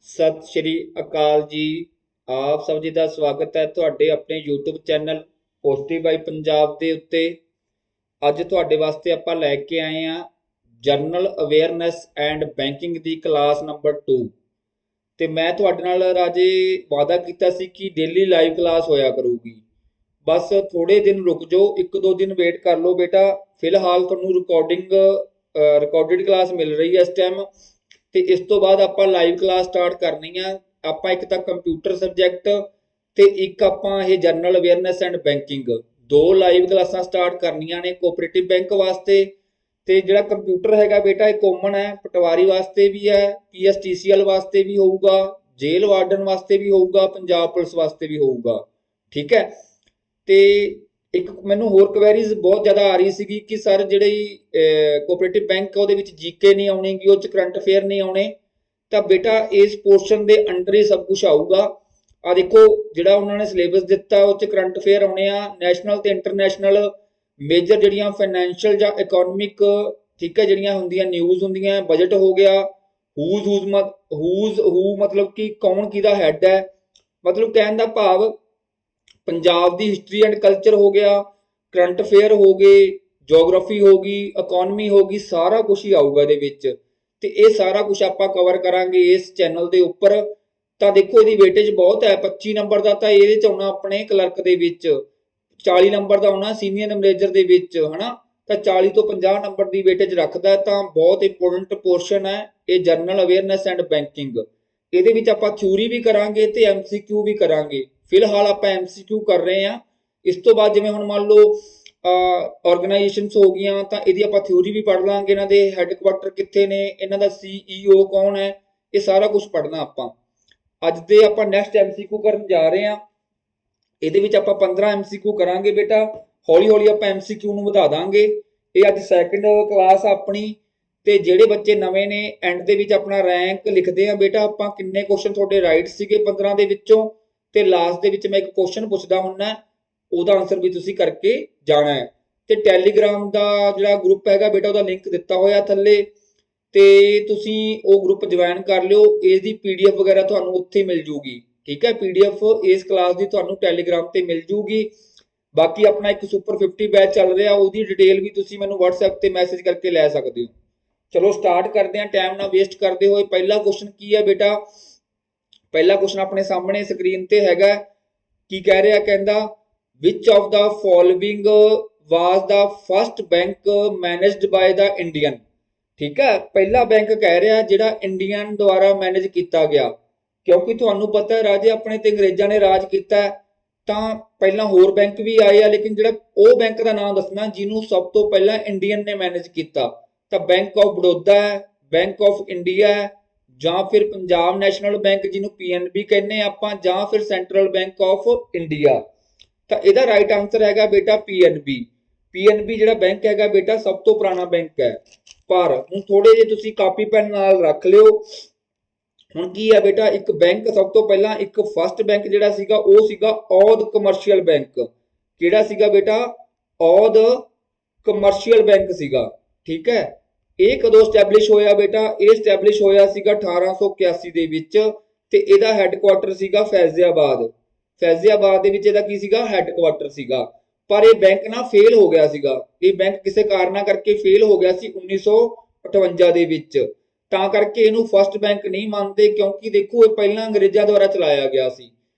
ਸਤਿ ਸ਼੍ਰੀ ਅਕਾਲ ਜੀ। ਆਪ ਸਭ ਜੀ ਦਾ ਸਵਾਗਤ ਹੈ ਤੁਹਾਡੇ ਆਪਣੇ YouTube ਚੈਨਲ ਪੋਜ਼ਿਟਿਵ ਬਾਈ ਪੰਜਾਬ ਦੇ ਉੱਤੇ। ਅੱਜ ਤੁਹਾਡੇ ਵਾਸਤੇ ਆਪਾਂ ਲੈ ਕੇ ਆਏ ਹਾਂ general awareness and banking the class number 2। ਤੇ ਮੈਂ ਤੁਹਾਡੇ ਨਾਲ ਰਾਜੇ ਵਾਅਦਾ ਕੀਤਾ ਸੀ ਕਿ ਡੇਲੀ ਲਾਈਵ ਕਲਾਸ ਹੋਇਆ ਕਰੂਗੀ। ਬਸ ਥੋੜੇ ਦਿਨ ਰੁਕ ਜਾਓ, ਇੱਕ ਦੋ ਦਿਨ ਵੇਟ ਕਰ ਲਓ ਬੇਟਾ। ਫਿਲਹਾਲ ਤੁਹਾਨੂੰ ਰਿਕਾਰਡਡ ਕਲਾਸ ਮਿਲ ਰਹੀ ਹੈ ਇਸ ਟਾਈਮ। ਤੇ ਇਸ ਤੋਂ ਬਾਅਦ ਆਪਾਂ ਲਾਈਵ ਕਲਾਸ ਸਟਾਰਟ ਕਰਨੀ ਆ। ਆਪਾਂ ਇੱਕ ਤਾਂ ਕੰਪਿਊਟਰ ਸਬਜੈਕਟ ਤੇ ਇੱਕ ਆਪਾਂ ਇਹ ਜਨਰਲ ਅਵੇਅਰਨੈਸ ਐਂਡ ਬੈਂਕਿੰਗ, ਦੋ ਲਾਈਵ ਕਲਾਸਾਂ ਸਟਾਰਟ ਕਰਨੀਆਂ ਨੇ ਕੋਆਪਰੇਟਿਵ ਬੈਂਕ ਵਾਸਤੇ। ਤੇ ਜਿਹੜਾ ਕੰਪਿਊਟਰ ਹੈਗਾ ਬੇਟਾ ਇਹ ਕਾਮਨ ਹੈ, ਪਟਵਾਰੀ ਵਾਸਤੇ ਵੀ ਹੈ, ਪੀਐਸਟੀਸੀਐਲ ਵਾਸਤੇ ਵੀ ਹੋਊਗਾ, ਜੇਲ੍ਹ ਵਾਰਡਨ ਵਾਸਤੇ ਵੀ ਹੋਊਗਾ, ਪੰਜਾਬ ਪੁਲਿਸ ਵਾਸਤੇ ਵੀ ਹੋਊਗਾ। ਠੀਕ ਹੈ। ਤੇ ਇੱਕ ਮੈਨੂੰ ਹੋਰ ਕੁਐਰੀਜ਼ ਬਹੁਤ ਜ਼ਿਆਦਾ ਆ ਰਹੀ ਸੀਗੀ ਕਿ ਸਰ ਜਿਹੜੀ ਕੋਆਪਰੇਟਿਵ ਬੈਂਕ ਉਹਦੇ ਵਿੱਚ ਜੀਕੇ ਨਹੀਂ ਆਉਣੀਗੀ, ਉਹ 'ਚ ਕਰੰਟ ਅਫੇਅਰ ਨਹੀਂ ਆਉਣੇ। ਤਾਂ ਬੇਟਾ ਇਸ ਪੋਰਸ਼ਨ ਦੇ ਅੰਡਰ ਹੀ ਸਭ ਕੁਝ ਆਊਗਾ। ਆ ਦੇਖੋ ਜਿਹੜਾ ਉਹਨਾਂ ਨੇ ਸਿਲੇਬਸ ਦਿੱਤਾ ਉਹ 'ਚ ਕਰੰਟ ਅਫੇਅਰ ਆਉਣੇ ਆ, ਨੈਸ਼ਨਲ ਤੇ ਇੰਟਰਨੈਸ਼ਨਲ ਮੇਜਰ ਜਿਹੜੀਆਂ ਫਾਈਨੈਂਸ਼ੀਅਲ ਜਾਂ ਇਕਨੋਮਿਕ, ਠੀਕ ਹੈ, ਜਿਹੜੀਆਂ ਹੁੰਦੀਆਂ ਨਿਊਜ਼ ਹੁੰਦੀਆਂ, ਬਜਟ ਹੋ ਗਿਆ, ਹੂ ਮਤਲਬ ਕਿ ਕੌਣ ਕਿਹਦਾ ਹੈਡ ਹੈ, ਮਤਲਬ ਕਹਿਣ ਦਾ ਭਾਵ ਪੰਜਾਬ ਦੀ ਹਿਸਟਰੀ ਐਂਡ ਕਲਚਰ ਹੋ ਗਿਆ, ਕਰੰਟ ਅਫੇਅਰ ਹੋ ਗਏ, ਜੀਓਗ੍ਰਾਫੀ ਹੋ ਗਈ, ਇਕਨੋਮੀ ਹੋ ਗਈ, ਸਾਰਾ ਕੁਝ ਹੀ ਆਊਗਾ ਇਹਦੇ ਵਿੱਚ। ਤੇ ਇਹ ਸਾਰਾ ਕੁਝ ਆਪਾਂ ਕਵਰ ਕਰਾਂਗੇ ਇਸ ਚੈਨਲ ਦੇ ਉੱਪਰ। ਤਾਂ ਦੇਖੋ ਇਹਦੀ ਵੇਟੇਜ ਬਹੁਤ ਹੈ। 25 ਨੰਬਰ ਦਾ ਤਾਂ ਇਹਦੇ ਚ ਆਉਣਾ ਆਪਣੇ ਕਲਰਕ ਦੇ ਵਿੱਚ, 40 ਨੰਬਰ ਦਾ ਆਉਣਾ ਸੀਨੀਅਰ ਮੈਨੇਜਰ ਦੇ ਵਿੱਚ, ਹਨਾ। ਤਾਂ 40 ਤੋਂ 50 ਨੰਬਰ ਦੀ ਵੇਟੇਜ ਰੱਖਦਾ। ਤਾਂ ਬਹੁਤ ਇੰਪੋਰਟੈਂਟ ਪੋਰਸ਼ਨ ਹੈ ਇਹ ਜਨਰਲ ਅਵੇਅਰਨੈਸ ਐਂਡ ਬੈਂਕਿੰਗ। ਇਹਦੇ ਵਿੱਚ ਆਪਾਂ ਥਿਊਰੀ ਵੀ ਕਰਾਂਗੇ ਤੇ ਐਮਸੀਕਿਊ ਵੀ ਕਰਾਂਗੇ। ਫਿਲਹਾਲ ਆਪਾਂ ਐਮਸੀਕਿਊ ਕਰ ਰਹੇ ਹਾਂ। ਇਸ ਤੋਂ ਬਾਅਦ ਜਿਵੇਂ ਹੁਣ ਮੰਨ ਲਓ ਆਰਗੇਨਾਈਜੇਸ਼ਨਸ ਹੋ ਗਈਆਂ ਤਾਂ ਇਹਦੀ ਆਪਾਂ ਥਿਊਰੀ ਵੀ ਪੜ੍ਹ ਲਾਂਗੇ, ਇਹਨਾਂ ਦੇ ਹੈੱਡਕੁਆਟਰ ਕਿੱਥੇ ਨੇ, ਇਹਨਾਂ ਦਾ CEO ਕੌਣ ਹੈ, ਇਹ ਸਾਰਾ ਕੁਝ ਪੜ੍ਹਨਾ ਆਪਾਂ। ਅੱਜ ਦੇ ਆਪਾਂ ਨੈਕਸਟ ਐਮਸੀਕਿਊ ਕਰਨ ਜਾ ਰਹੇ ਹਾਂ। ਇਹਦੇ ਵਿੱਚ ਆਪਾਂ 15 ਐਮਸੀਕਿਊ ਕਰਾਂਗੇ ਬੇਟਾ। ਹੌਲੀ ਹੌਲੀ ਆਪਾਂ ਐਮਸੀਕਿਊ ਨੂੰ ਵਧਾ ਦਾਂਗੇ। ਇਹ ਅੱਜ ਸੈਕਿੰਡ ਕਲਾਸ ਆਪਣੀ। ਤੇ ਜਿਹੜੇ ਬੱਚੇ ਨਵੇਂ ਨੇ ਐਂਡ ਦੇ ਵਿੱਚ ਆਪਣਾ ਰੈਂਕ ਲਿਖਦੇ ਆ ਬੇਟਾ ਆਪਾਂ, ਕਿੰਨੇ ਕੁਐਸਚਨ ਤੁਹਾਡੇ ਰਾਈਟ ਸੀਗੇ 15 ਦੇ ਵਿੱਚੋਂ। ਤੇ ਲਾਸਟ ਦੇ ਵਿੱਚ ਮੈਂ ਇੱਕ ਕੁਐਸਚਨ ਪੁੱਛਦਾ ਹੁੰਨਾ, ਉਹਦਾ ਆਨਸਰ ਵੀ ਤੁਸੀਂ ਕਰਕੇ ਜਾਣਾ ਹੈ। ਤੇ ਟੈਲੀਗ੍ਰਾਮ ਦਾ ਜਿਹੜਾ ਗਰੁੱਪ ਹੈਗਾ ਬੇਟਾ ਉਹਦਾ ਲਿੰਕ ਦਿੱਤਾ ਹੋਇਆ ਥੱਲੇ, ਤੇ ਤੁਸੀਂ ਉਹ ਗਰੁੱਪ ਜੁਆਇਨ ਕਰ ਲਿਓ। ਇਹਦੀ ਪੀਡੀਐਫ ਵਗੈਰਾ ਤੁਹਾਨੂੰ ਉੱਥੇ ਮਿਲ ਜੂਗੀ। ਠੀਕ ਹੈ, ਪੀਡੀਐਫ ਇਸ ਕਲਾਸ ਦੀ ਤੁਹਾਨੂੰ ਟੈਲੀਗ੍ਰਾਮ ਤੇ ਮਿਲ ਜੂਗੀ। ਬਾਕੀ ਆਪਣਾ ਇੱਕ ਸੁਪਰ 50 ਬੈਚ ਚੱਲ ਰਿਹਾ, ਉਹਦੀ ਡਿਟੇਲ ਵੀ ਤੁਸੀਂ ਮੈਨੂੰ WhatsApp ਤੇ ਮੈਸੇਜ ਕਰਕੇ ਲੈ ਸਕਦੇ ਹੋ। ਚਲੋ ਸਟਾਰਟ ਕਰਦੇ ਹਾਂ ਟਾਈਮ ਨਾ ਵੇਸਟ ਕਰਦੇ ਹੋਏ। ਪਹਿਲਾ ਕੁਐਸਚਨ ਕੀ ਹੈ ਬੇਟਾ? ਪਹਿਲਾ ਕੁਐਸਚਨ ਆਪਣੇ ਸਾਹਮਣੇ ਸਕਰੀਨ ਤੇ ਹੈਗਾ। ਕੀ ਕਹਿ ਰਿਹਾ? ਕਹਿੰਦਾ which of the following was the first bank managed by the Indian। ਠੀਕ ਹੈ, ਪਹਿਲਾ ਬੈਂਕ ਕਹਿ ਰਿਹਾ ਜਿਹੜਾ ਇੰਡੀਅਨ ਦੁਆਰਾ ਮੈਨੇਜ ਕੀਤਾ ਗਿਆ। ਕਿਉਂਕਿ ਤੁਹਾਨੂੰ ਪਤਾ ਹੈ ਰਾਜੇ ਆਪਣੇ ਤੇ ਅੰਗਰੇਜ਼ਾਂ ਨੇ ਰਾਜ ਕੀਤਾ, ਤਾਂ ਪਹਿਲਾਂ ਹੋਰ ਬੈਂਕ ਵੀ ਆਏ ਆ, ਲੇਕਿਨ ਜਿਹੜਾ ਉਹ ਬੈਂਕ ਦਾ ਨਾਮ ਦੱਸਣਾ ਜਿਹਨੂੰ ਸਭ ਤੋਂ ਪਹਿਲਾਂ ਇੰਡੀਅਨ ਨੇ ਮੈਨੇਜ ਕੀਤਾ। ਤਾਂ ਬੈਂਕ ਆਫ ਬੜੌਦਾ ਹੈ, ਬੈਂਕ ਆਫ ਇੰਡੀਆ ਹੈ, ਜਾਂ ਫਿਰ ਪੰਜਾਬ ਨੈਸ਼ਨਲ ਬੈਂਕ ਜਿਹਨੂੰ PNB ਕਹਿੰਦੇ ਆਪਾਂ, ਜਾਂ ਫਿਰ ਸੈਂਟਰਲ ਬੈਂਕ ਆਫ ਇੰਡੀਆ। ਤਾਂ ਇਹਦਾ ਰਾਈਟ ਆਨਸਰ ਹੈਗਾ ਬੇਟਾ PNB। PNB ਜਿਹੜਾ ਬੈਂਕ ਹੈਗਾ ਬੇਟਾ ਸਭ ਤੋਂ ਪੁਰਾਣਾ ਬੈਂਕ ਹੈ। ਪਰ ਹੁਣ ਥੋੜੇ ਜਿਹੇ ਤੁਸੀਂ ਕਾਪੀ ਪੈਨ ਨਾਲ ਰੱਖ ਲਿਓ। ਹੁਣ ਕੀ ਹੈ ਬੇਟਾ, ਇੱਕ ਬੈਂਕ ਸਭ ਤੋਂ ਪਹਿਲਾਂ ਇੱਕ ਫਸਟ ਬੈਂਕ ਜਿਹੜਾ ਸੀਗਾ ਉਹ ਸੀਗਾ ਔਧ ਕਮਰਸ਼ੀਅਲ ਬੈਂਕ। ਕਿਹੜਾ ਸੀਗਾ ਬੇਟਾ? ਔਧ ਕਮਰਸ਼ੀਅਲ ਬੈਂਕ ਸੀਗਾ। ਠੀਕ ਹੈ। ਇਹ ਕਦੋਂ ਸਟੈਬਲਿਸ਼ ਹੋਇਆ ਬੇਟਾ? ਇਹ ਸਟੈਬਲਿਸ਼ ਹੋਇਆ ਸੀਗਾ 1881 ਦੇ ਵਿੱਚ। ਤੇ ਇਹਦਾ ਹੈੱਡਕੁਆਟਰ ਸੀਗਾ ਫੈਜ਼ਿਆਬਾਦ। ਫੈਜ਼ਿਆਬਾਦ ਦੇ ਵਿੱਚ ਇਹਦਾ ਕੀ ਸੀਗਾ? ਹੈੱਡਕੁਆਟਰ ਸੀਗਾ। ਪਰ ਇਹ ਬੈਂਕ ਨਾ ਫੇਲ ਹੋ ਗਿਆ ਸੀਗਾ। ਇਹ ਬੈਂਕ ਕਿਸੇ ਕਾਰਨਾਂ ਕਰਕੇ ਫੇਲ ਹੋ ਗਿਆ ਸੀ 1958 ਦੇ ਵਿੱਚ। ਤਾਂ ਕਰਕੇ ਇਹਨੂੰ ਫਸਟ ਬੈਂਕ ਨਹੀਂ ਮੰਨਦੇ, ਕਿਉਂਕਿ ਦੇਖੋ ਇਹ ਪਹਿਲਾਂ ਅੰਗਰੇਜ਼ਾਂ ਦੁਆਰਾ ਚਲਾਇਆ ਗਿਆ ਸੀ।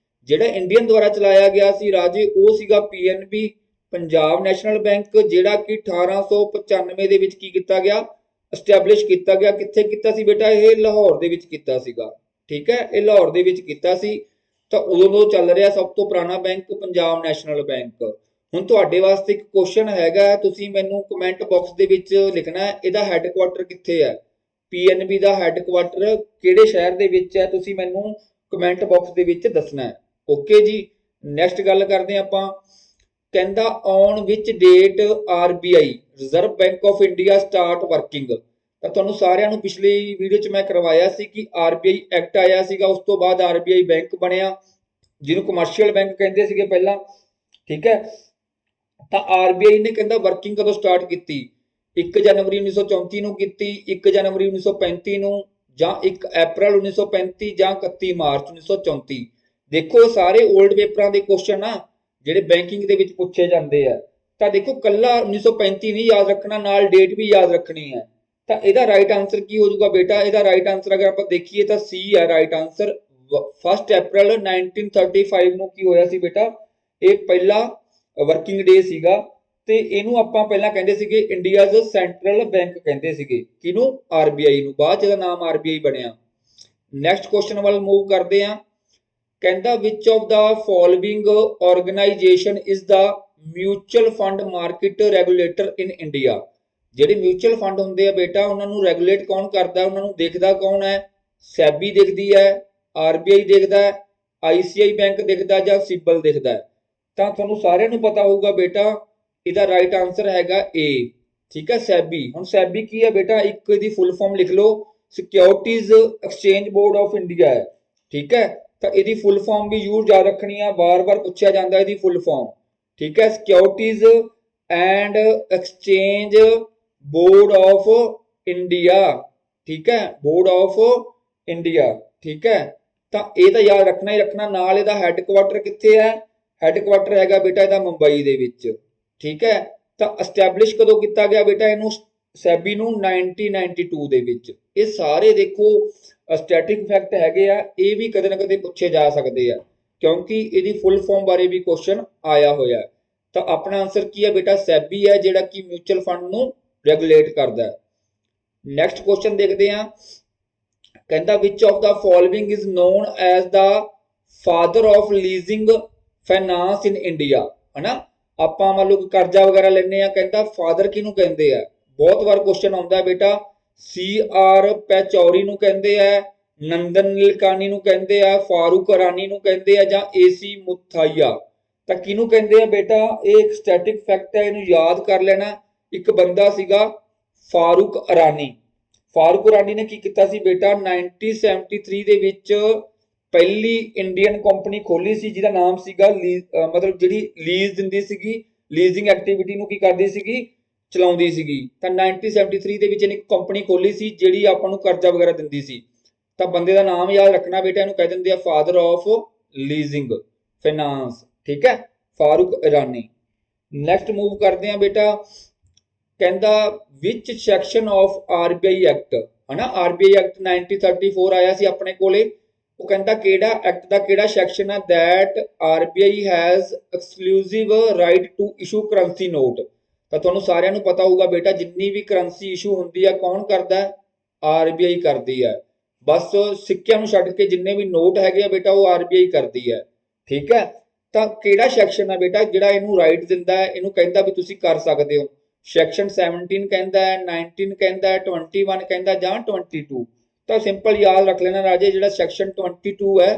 ਜਿਹੜਾ ਇੰਡੀਅਨ ਦੁਆਰਾ ਚਲਾਇਆ ਗਿਆ ਸੀ ਰਾਜੇ ਉਹ ਸੀਗਾ PNB, ਪੰਜਾਬ ਨੈਸ਼ਨਲ ਬੈਂਕ, ਜਿਹੜਾ ਕਿ 1895 ਦੇ ਵਿੱਚ ਕੀ ਕੀਤਾ ਗਿਆ? ਐਸਟੈਬਲਿਸ਼ ਕੀਤਾ ਗਿਆ। ਕਿੱਥੇ ਕੀਤਾ ਸੀ ਬੇਟਾ? ਇਹ ਲਾਹੌਰ ਦੇ ਵਿੱਚ ਕੀਤਾ ਸੀਗਾ। ਠੀਕ ਹੈ, ਇਹ ਲਾਹੌਰ ਦੇ ਵਿੱਚ ਕੀਤਾ ਸੀ। ਤਾਂ ਉਦੋਂ ਚੱਲ ਰਿਹਾ ਸਭ ਤੋਂ ਪੁਰਾਣਾ ਬੈਂਕ ਪੰਜਾਬ ਨੈਸ਼ਨਲ ਬੈਂਕ। ਹੁਣ ਤੁਹਾਡੇ ਵਾਸਤੇ ਇੱਕ ਕੁਐਸਚਨ ਹੈਗਾ, ਤੁਸੀਂ ਮੈਨੂੰ ਕਮੈਂਟ ਬਾਕਸ ਦੇ ਵਿੱਚ ਲਿਖਣਾ ਇਹਦਾ ਹੈੱਡਕੁਆਟਰ ਕਿੱਥੇ ਹੈ। PNB ਦਾ ਹੈੱਡਕੁਆਟਰ ਕਿਹੜੇ ਸ਼ਹਿਰ ਦੇ ਵਿੱਚ ਹੈ, ਤੁਸੀਂ ਮੈਨੂੰ ਕਮੈਂਟ ਬਾਕਸ ਦੇ ਵਿੱਚ ਦੱਸਣਾ ਹੈ। ਓਕੇ ਜੀ। ਨੈਕਸਟ ਗੱਲ ਕਰਦੇ ਆਪਾਂ। ਕਹਿੰਦਾ on which date RBI reserve bank of India start working. ਤਾਂ ਤੁਹਾਨੂੰ ਸਾਰਿਆਂ ਨੂੰ ਪਿਛਲੀ ਵੀਡੀਓ 'ਚ ਮੈਂ ਕਰਵਾਇਆ ਸੀ ਕਿ RBI ਐਕਟ ਆਇਆ ਸੀਗਾ, ਉਸ ਤੋਂ ਬਾਅਦ RBI ਬੈਂਕ ਬਣਿਆ, ਜਿਹਨੂੰ ਕਮਰਸ਼ੀਅਲ ਬੈਂਕ ਕਹਿੰਦੇ ਸੀਗੇ ਪਹਿਲਾਂ। ਠੀਕ ਹੈ। ਤਾਂ RBI ਨੇ ਕਹਿੰਦਾ ਵਰਕਿੰਗ ਕਦੋਂ ਸਟਾਰਟ ਕੀਤੀ? 1 ਜਨਵਰੀ 1934 ਨੂੰ ਕੀਤੀ, 1 ਜਨਵਰੀ 1935 ਨੂੰ, ਜਾਂ 1 ਅਪ੍ਰੈਲ 1935 ਜਾਂ 31 ਮਾਰਚ 1934। ਦੇਖੋ ਇਹ ਸਾਰੇ 올ਡ ਪੇਪਰਾਂ ਦੇ ਕੁਐਸਚਨ ਆ ਜਿਹੜੇ ਬੈਂਕਿੰਗ ਦੇ ਵਿੱਚ ਪੁੱਛੇ ਜਾਂਦੇ ਆ। ਤਾਂ ਦੇਖੋ ਕੱਲਾ 1935 ਨਹੀਂ ਯਾਦ ਰੱਖਣਾ, ਨਾਲ ਡੇਟ ਵੀ ਯਾਦ ਰੱਖਣੀ ਹੈ। ਤਾਂ ਇਹਦਾ ਰਾਈਟ ਆਨਸਰ ਕੀ ਹੋ ਜਾਊਗਾ ਬੇਟਾ? ਇਹਦਾ ਰਾਈਟ ਆਨਸਰ ਅਗਰ ਆਪਾਂ ਦੇਖੀਏ ਤਾਂ ਸੀ ਹੈ ਰਾਈਟ ਆਨਸਰ। 1 ਅਪ੍ਰੈਲ 1935 ਨੂੰ ਕੀ ਹੋਇਆ ਸੀ ਬੇਟਾ? ਇਹ ਪਹਿਲਾ ਵਰਕਿੰਗ ਡੇ ਸੀਗਾ ਤੇ ਇਹਨੂੰ ਆਪਾਂ ਪਹਿਲਾਂ ਕਹਿੰਦੇ ਸੀਗੇ ਇੰਡੀਆਜ਼ ਸੈਂਟਰਲ ਬੈਂਕ ਕਹਿੰਦੇ ਸੀਗੇ। ਕਿਹਨੂੰ? ਆਰਬੀਆਈ ਨੂੰ। ਬਾਅਦ ਚ ਇਹਦਾ ਨਾਮ ਆਰਬੀਆਈ ਬਣਿਆ। ਨੈਕਸਟ ਕੁਐਸਚਨ ਵੱਲ ਮੂਵ ਕਰਦੇ ਆ। ਕਹਿੰਦਾ which of the following organisation is the mutual fund market regulator in India. ਜਿਹੜੇ ਮਿਊਚੁਅਲ ਫੰਡ ਹੁੰਦੇ ਆ ਬੇਟਾ ਉਹਨਾਂ ਨੂੰ ਰੈਗੂਲੇਟ ਕੌਣ ਕਰਦਾ? ਉਹਨਾਂ ਨੂੰ ਦੇਖਦਾ ਕੌਣ ਹੈ? ਸੈਬੀ ਦੇਖਦੀ ਹੈ, ਆਰਬੀਆਈ ਦੇਖਦਾ ਹੈ, ਆਈਸੀਆਈ ਬੈਂਕ ਦੇਖਦਾ ਜਾਂ ਸਿਬਲ ਦੇਖਦਾ ਹੈ। ਤਾਂ ਤੁਹਾਨੂੰ ਸਾਰਿਆਂ ਨੂੰ ਪਤਾ ਹੋਊਗਾ ਬੇਟਾ ਇਹਦਾ ਰਾਈਟ ਆਨਸਰ ਹੈਗਾ ਏ। ਠੀਕ ਹੈ, ਸੈਬੀ। ਹੁਣ ਸੈਬੀ ਕੀ ਹੈ ਬੇਟਾ? ਇੱਕ ਇਹਦੀ ਫੁੱਲ ਫਾਰਮ ਲਿਖ ਲਓ, securities exchange board of India ਹੈ। ਠੀਕ ਹੈ, ਤਾਂ ਇਹਦੀ ਫੁੱਲ ਫਾਰਮ ਵੀ ਯੂਜ਼ ਯਾਦ ਰੱਖਣੀ ਆ, ਵਾਰ-ਵਾਰ ਪੁੱਛਿਆ ਜਾਂਦਾ ਇਹਦੀ ਫੁੱਲ ਫਾਰਮ। ਠੀਕ ਹੈ, securities and exchange board of India. ਠੀਕ ਹੈ, ਬੋਰਡ ਆਫ ਇੰਡੀਆ। ਠੀਕ ਹੈ, ਤਾਂ ਇਹ ਤਾਂ ਯਾਦ ਰੱਖਣਾ ਹੀ ਰੱਖਣਾ। ਨਾਲ ਇਹਦਾ ਹੈੱਡਕੁਆਟਰ ਕਿੱਥੇ ਹੈ? ਹੈੱਡਕੁਆਟਰ ਹੈਗਾ ਬੇਟਾ ਇਹਦਾ ਮੁੰਬਈ ਦੇ ਵਿੱਚ। ਠੀਕ ਹੈ, ਤਾਂ ਐਸਟੈਬਲਿਸ਼ ਕਦੋਂ ਕੀਤਾ ਗਿਆ ਬੇਟਾ ਇਹਨੂੰ? ਸੈਬੀ ਨੂੰ 1992 ਦੇ ਵਿੱਚ। ਇਹ ਸਾਰੇ ਦੇਖੋ ਸਟੈਟਿਕ ਫੈਕਟ ਹੈਗੇ ਆ, ਇਹ ਵੀ ਕਦੇ ਨਾ ਕਦੇ ਪੁੱਛੇ ਜਾ ਸਕਦੇ ਆ ਕਿਉਂਕਿ ਇਹਦੀ ਫੁੱਲ ਫਾਰਮ ਬਾਰੇ ਵੀ ਕੁਐਸਚਨ ਆਇਆ ਹੋਇਆ। ਤਾਂ ਆਪਣਾ ਆਨਸਰ ਕੀ ਹੈ ਬੇਟਾ? ਸੈਬੀ ਹੈ, ਜਿਹੜਾ ਕਿ ਮਿਊਚੁਅਲ ਫੰਡ ਨੂੰ ਰੈਗੂਲੇਟ ਕਰਦਾ ਹੈ। ਨੈਕਸਟ ਕੁਐਸਚਨ ਦੇਖਦੇ ਆ। ਕਹਿੰਦਾ which of the following is known as the father of leasing finance in India. ਹਨਾ, ਆਪਾਂ ਮੰਨ ਲਓ ਕਰਜ਼ਾ ਵਗੈਰਾ ਲੈਣੇ ਆ, ਕਹਿੰਦਾ ਫਾਦਰ ਕਿਹਨੂੰ ਕਹਿੰਦੇ ਆ? ਬਹੁਤ ਵਾਰ ਕੁਐਸਚਨ ਆਉਂਦਾ ਬੇਟਾ। ਸੀ ਆਰ ਪੈਚੌਰੀ ਨੂੰ ਕਹਿੰਦੇ ਆ, ਨੰਦਨ ਨੀਲਕਾਨੀ ਨੂੰ ਕਹਿੰਦੇ ਆ, ਫਾਰੂਕ ਅਰਾਨੀ ਨੂੰ ਕਹਿੰਦੇ ਆ ਜਾਂ ਏਸੀ ਮੁਥਾਈਆ। ਤਾਂ ਕਿਹਨੂੰ ਕਹਿੰਦੇ ਆ ਬੇਟਾ? ਇਹ ਇੱਕ ਸਟੈਟਿਕ ਫੈਕਟ ਹੈ, ਇਹਨੂੰ ਯਾਦ ਕਰ ਲੈਣਾ। ਇੱਕ ਬੰਦਾ ਸੀਗਾ ਫਾਰੂਕ ਅਰਾਨੀ। ਫਾਰੂਕ ਅਰਾਨੀ ਨੇ ਕੀ ਕੀਤਾ ਸੀ ਬੇਟਾ? 1973 ਦੇ ਵਿੱਚ ਪਹਿਲੀ ਇੰਡੀਅਨ ਕੰਪਨੀ ਖੋਲੀ ਸੀ ਜਿਹਦਾ ਨਾਮ ਸੀਗਾ ਮਤਲਬ ਜਿਹੜੀ ਲੀਜ਼ ਦਿੰਦੀ ਸੀਗੀ, ਲੀਜ਼ਿੰਗ ਐਕਟੀਵਿਟੀ ਨੂੰ ਕੀ ਕਰਦੀ ਸੀਗੀ? ਚਲਾਉਂਦੀ ਸੀਗੀ। ਤਾਂ 1973 ਦੇ ਵਿੱਚ ਇਹਨੇ ਇੱਕ ਕੰਪਨੀ ਖੋਲੀ ਸੀ ਜਿਹੜੀ ਆਪਾਂ ਨੂੰ ਕਰਜ਼ਾ ਵਗੈਰਾ ਦਿੰਦੀ ਸੀ। ਤਾਂ ਬੰਦੇ ਦਾ ਨਾਮ ਯਾਦ ਰੱਖਣਾ ਬੇਟਾ, ਇਹਨੂੰ ਕਹਿ ਦਿੰਦੇ ਆ ਫਾਦਰ ਆਫ ਲੀਜ਼ਿੰਗ ਫਾਈਨਾਂਸ। ਠੀਕ ਹੈ, ਫਾਰੂਕ ਇਰਾਨੀ। ਨੈਕਸਟ ਮੂਵ ਕਰਦੇ ਆ ਬੇਟਾ। ਕਹਿੰਦਾ ਵਿਚ ਸੈਕਸ਼ਨ ਆਫ ਆਰਬੀਆਈ ਐਕਟ। ਹਨਾ, ਆਰਬੀਆਈ ਐਕਟ 1934 ਆਇਆ ਸੀ ਆਪਣੇ ਕੋਲੇ। ਉਹ ਕਹਿੰਦਾ ਕਿਹੜਾ ਐਕਟ ਦਾ ਕਿਹੜਾ ਸੈਕਸ਼ਨ ਹੈ? That RBI has exclusive right to issue currency note. ਤਾਂ ਤੁਹਾਨੂੰ ਸਾਰਿਆਂ ਨੂੰ ਪਤਾ ਹੋਊਗਾ ਬੇਟਾ ਜਿੰਨੀ ਵੀ ਕਰੰਸੀ ਇਸ਼ੂ ਹੁੰਦੀ ਹੈ ਕੌਣ ਕਰਦਾ ਹੈ? ਆਰਬੀਆਈ ਕਰਦੀ ਹੈ। ਬਸ ਸਿੱਕਿਆਂ ਨੂੰ ਛੱਡ ਕੇ ਜਿੰਨੇ ਵੀ ਨੋਟ ਹੈਗੇ ਆ ਬੇਟਾ ਉਹ ਆਰਬੀਆਈ ਕਰਦੀ ਹੈ। ਠੀਕ ਹੈ, ਤਾਂ ਕਿਹੜਾ ਸੈਕਸ਼ਨ ਹੈ ਬੇਟਾ ਜਿਹੜਾ ਇਹਨੂੰ ਰਾਈਟ ਦਿੰਦਾ ਹੈ? ਇਹਨੂੰ ਕਹਿੰਦਾ ਵੀ ਤੁਸੀਂ ਕਰ ਸਕਦੇ ਹੋ। ਸੈਕਸ਼ਨ 17 ਕਹਿੰਦਾ ਹੈ, 19 ਕਹਿੰਦਾ ਹੈ, 21 ਕਹਿੰਦਾ ਜਾਂ 22। ਤਾਂ ਸਿੰਪਲ ਯਾਦ ਰੱਖ ਲੈਣਾ ਰਾਜੇ, ਜਿਹੜਾ ਸੈਕਸ਼ਨ 22 ਹੈ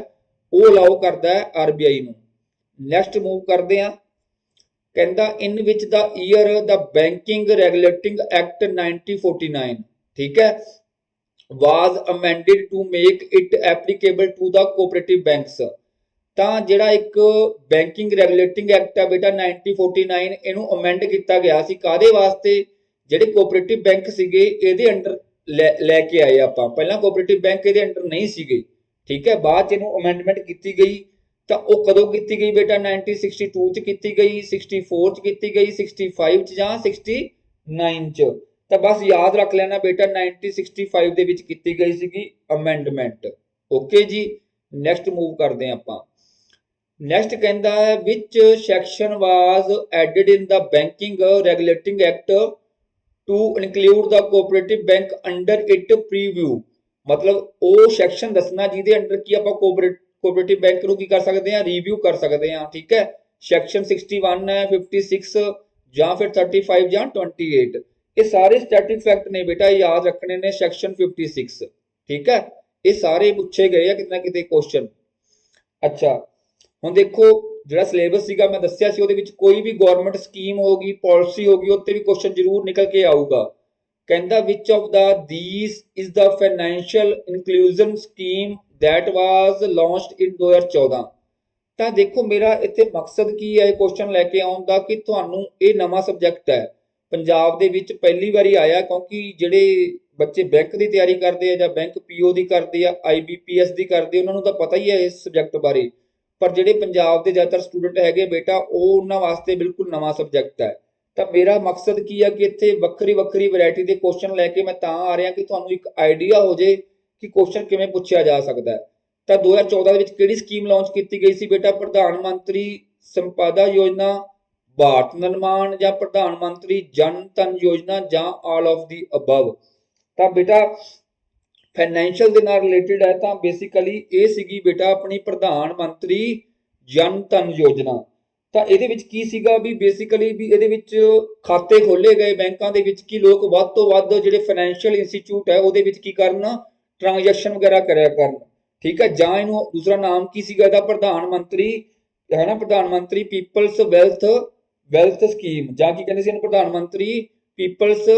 ਉਹ ਅਲਾਉ ਕਰਦਾ ਹੈ ਆਰਬੀਆਈ ਨੂੰ। ਨੈਕਸਟ ਮੂਵ ਕਰਦੇ ਆ। ਕਹਿੰਦਾ in which the year the banking regulating act 1949। ਠੀਕ ਹੈ, was amended to make it applicable to the cooperative banks. ਤਾਂ ਜਿਹੜਾ ਇੱਕ ਬੈਂਕਿੰਗ ਰੈਗੂਲੇਟਿੰਗ ਐਕਟ ਆ ਬੇਟਾ 1949, ਇਹਨੂੰ ਅਮੈਂਡ ਕੀਤਾ ਗਿਆ ਸੀ ਕਾਦੇ ਵਾਸਤੇ? ਜਿਹੜੇ ਕੋਆਪਰੇਟਿਵ ਬੈਂਕ ਸੀਗੇ ਇਹਦੇ ਅੰਡਰ ਲੈ ਕੇ ਆਏ ਆਪਾਂ। ਪਹਿਲਾਂ ਕੋਆਪਰੇਟਿਵ ਬੈਂਕ ਇਹਦੇ ਅੰਡਰ ਨਹੀਂ ਸੀਗੇ। ਠੀਕ ਹੈ, ਬਾਅਦ ਚ ਇਹਨੂੰ ਅਮੈਂਡਮੈਂਟ ਕੀਤੀ ਗਈ। ਤਾਂ ਉਹ ਕਦੋਂ ਕੀਤੀ ਗਈ ਬੇਟਾ? 1962 ਚ ਕੀਤੀ ਗਈ, 64 ਚ ਕੀਤੀ ਗਈ, 65 ਚ ਜਾਂ 69 ਚ। ਤਾਂ ਬਸ ਯਾਦ ਰੱਖ ਲੈਣਾ ਬੇਟਾ 1965 ਦੇ ਵਿੱਚ ਕੀਤੀ ਗਈ ਸੀਗੀ ਅਮੈਂਡਮੈਂਟ। ਓਕੇ ਜੀ, ਨੈਕਸਟ ਮੂਵ ਕਰਦੇ ਹਾਂ ਆਪਾਂ। ਨੈਕਸਟ ਕਹਿੰਦਾ ਹੈ which section was added in the banking regulating act to include the cooperative bank under it preview. ਮਤਲਬ ਉਹ ਸੈਕਸ਼ਨ ਦੱਸਣਾ ਜਿਹਦੇ ਅੰਡਰ ਕੀ ਆਪਾਂ ਕੋਆਪਰੇਟਿਵ ਬੈਂਕ ਨੂੰ ਕੀ ਕਰ ਸਕਦੇ ਹਾਂ? ਰਿਵਿਊ ਕਰ ਸਕਦੇ ਹਾਂ। ਠੀਕ ਹੈ, ਸੈਕਸ਼ਨ 61 ਹੈ, 56 ਜਾਂ ਫਿਰ 35 ਜਾਂ 28। ਇਹ ਸਾਰੇ ਸਟੈਟਿਕ ਫੈਕਟ ਨੇ ਬੇਟਾ, ਯਾਦ ਰੱਖਣੇ ਨੇ। ਸੈਕਸ਼ਨ 56। ਠੀਕ ਹੈ, ਇਹ ਸਾਰੇ ਪੁੱਛੇ ਗਏ ਆ ਕਿਤੇ ਨਾ ਕਿਤੇ ਕੁਐਸਚਨ। ਅੱਛਾ, ਹੁਣ ਦੇਖੋ ਜਿਹੜਾ ਸਿਲੇਬਸ ਸੀਗਾ ਮੈਂ ਦੱਸਿਆ ਸੀ ਉਹਦੇ ਵਿੱਚ ਕੋਈ ਵੀ ਗਵਰਨਮੈਂਟ ਸਕੀਮ ਹੋਗੀ, ਪਾਲਿਸੀ ਹੋਗੀ, ਉੱਤੇ ਵੀ ਕੁਐਸਚਨ ਜ਼ਰੂਰ ਨਿਕਲ ਕੇ ਆਊਗਾ। ਕਹਿੰਦਾ which of the these is the financial inclusion scheme that was launched in 2014। ਤਾਂ ਦੇਖੋ ਮੇਰਾ ਇੱਥੇ ਮਕਸਦ ਕੀ ਹੈ ਕੁਐਸਚਨ ਲੈ ਕੇ ਆਉਣ ਦਾ ਕਿ ਤੁਹਾਨੂੰ ਇਹ ਨਵਾਂ ਸਬਜੈਕਟ ਹੈ, ਪੰਜਾਬ ਦੇ ਵਿੱਚ ਪਹਿਲੀ ਵਾਰੀ ਆਇਆ ਕਿਉਂਕਿ ਜਿਹੜੇ ਬੱਚੇ ਬੈਂਕ ਦੀ ਤਿਆਰੀ ਕਰਦੇ ਆ ਜਾਂ ਬੈਂਕ ਪੀਓ ਦੀ ਕਰਦੇ ਆ, ਆਈਬੀਪੀਐਸ ਦੀ ਕਰਦੇ, ਉਹਨਾਂ ਨੂੰ ਤਾਂ ਪਤਾ ਹੀ ਹੈ ਇਸ ਸਬਜੈਕਟ ਬਾਰੇ। ਪਰ ਜਿਹੜੇ ਪੰਜਾਬ ਦੇ ਜ਼ਿਆਦਾਤਰ ਸਟੂਡੈਂਟ ਹੈਗੇ ਬੇਟਾ, ਉਹ ਉਹਨਾਂ ਵਾਸਤੇ ਬਿਲਕੁਲ ਨਵਾਂ ਸਬਜੈਕਟ ਹੈ। ਤਾਂ ਮੇਰਾ ਮਕਸਦ ਕੀ ਆ ਕਿ ਇੱਥੇ ਵੱਖਰੀ ਵੱਖਰੀ ਵੈਰਾਈਟੀ ਦੇ ਕੁਐਸਚਨ ਲੈ ਕੇ ਮੈਂ ਤਾਂ ਆ ਰਿਹਾ ਕਿ ਤੁਹਾਨੂੰ ਇੱਕ ਆਈਡੀਆ ਹੋ ਜੇ ਕਿ ਕੁਐਸਚਨ ਕਿਵੇਂ ਪੁੱਛਿਆ ਜਾ ਸਕਦਾ ਹੈ। ਤਾਂ 2014 ਦੇ ਵਿੱਚ ਕਿਹੜੀ ਸਕੀਮ ਲਾਂਚ ਕੀਤੀ ਗਈ ਸੀ ਬੇਟਾ? ਪ੍ਰਧਾਨ ਮੰਤਰੀ ਸੰਪਦਾ ਯੋਜਨਾ, ਭਾਰਤ ਨਿਰਮਾਣ, ਜਾਂ ਪ੍ਰਧਾਨ ਮੰਤਰੀ ਜਨ ਧਨ ਯੋਜਨਾ, ਜਾਂ ਆਲ ਆਫ ਦੀ ਅਬਵ। ਤਾਂ ਬੇਟਾ ਫਾਈਨੈਂਸ਼ੀਅਲ ਦੇ ਨਾਲ ਰਿਲੇਟਡ ਹੈ, ਤਾਂ ਬੇਸਿਕਲੀ ਇਹ ਸੀਗੀ ਬੇਟਾ ਆਪਣੀ ਪ੍ਰਧਾਨ ਮੰਤਰੀ ਜਨ ਧਨ ਯੋਜਨਾ। ਤਾਂ ਇਹਦੇ ਵਿੱਚ ਕੀ ਸੀਗਾ ਵੀ ਬੇਸਿਕਲੀ ਵੀ ਇਹਦੇ ਵਿੱਚ ਖਾਤੇ ਖੋਲੇ ਗਏ ਬੈਂਕਾਂ ਦੇ ਵਿੱਚ ਕਿ ਲੋਕ ਵੱਧ ਤੋਂ ਵੱਧ ਜਿਹੜੇ ਫਾਈਨੈਂਸ਼ੀਅਲ ਇੰਸਟੀਚਿਊਟ ਹੈ ਉਹਦੇ ਵਿੱਚ ਕੀ ਕਰਨ, ਟ੍ਰਾਂਜੈਕਸ਼ਨ ਵਗੈਰਾ ਕਰਿਆ ਕਰਨ। ਠੀਕ ਹੈ, ਜਾਂ ਇਹਨੂੰ ਦੂਸਰਾ ਨਾਮ ਕੀ ਸੀਗਾ ਇਹਦਾ? ਪ੍ਰਧਾਨ ਮੰਤਰੀ ਹੈ ਨਾ, ਪ੍ਰਧਾਨ ਮੰਤਰੀ ਪੀਪਲਸ ਵੈਲਥ ਸਕੀਮ, ਜਾਂ ਕੀ ਕਹਿੰਦੇ ਸੀ ਇਹਨੂੰ? ਪ੍ਰਧਾਨ ਮੰਤਰੀ ਪੀਪਲਸ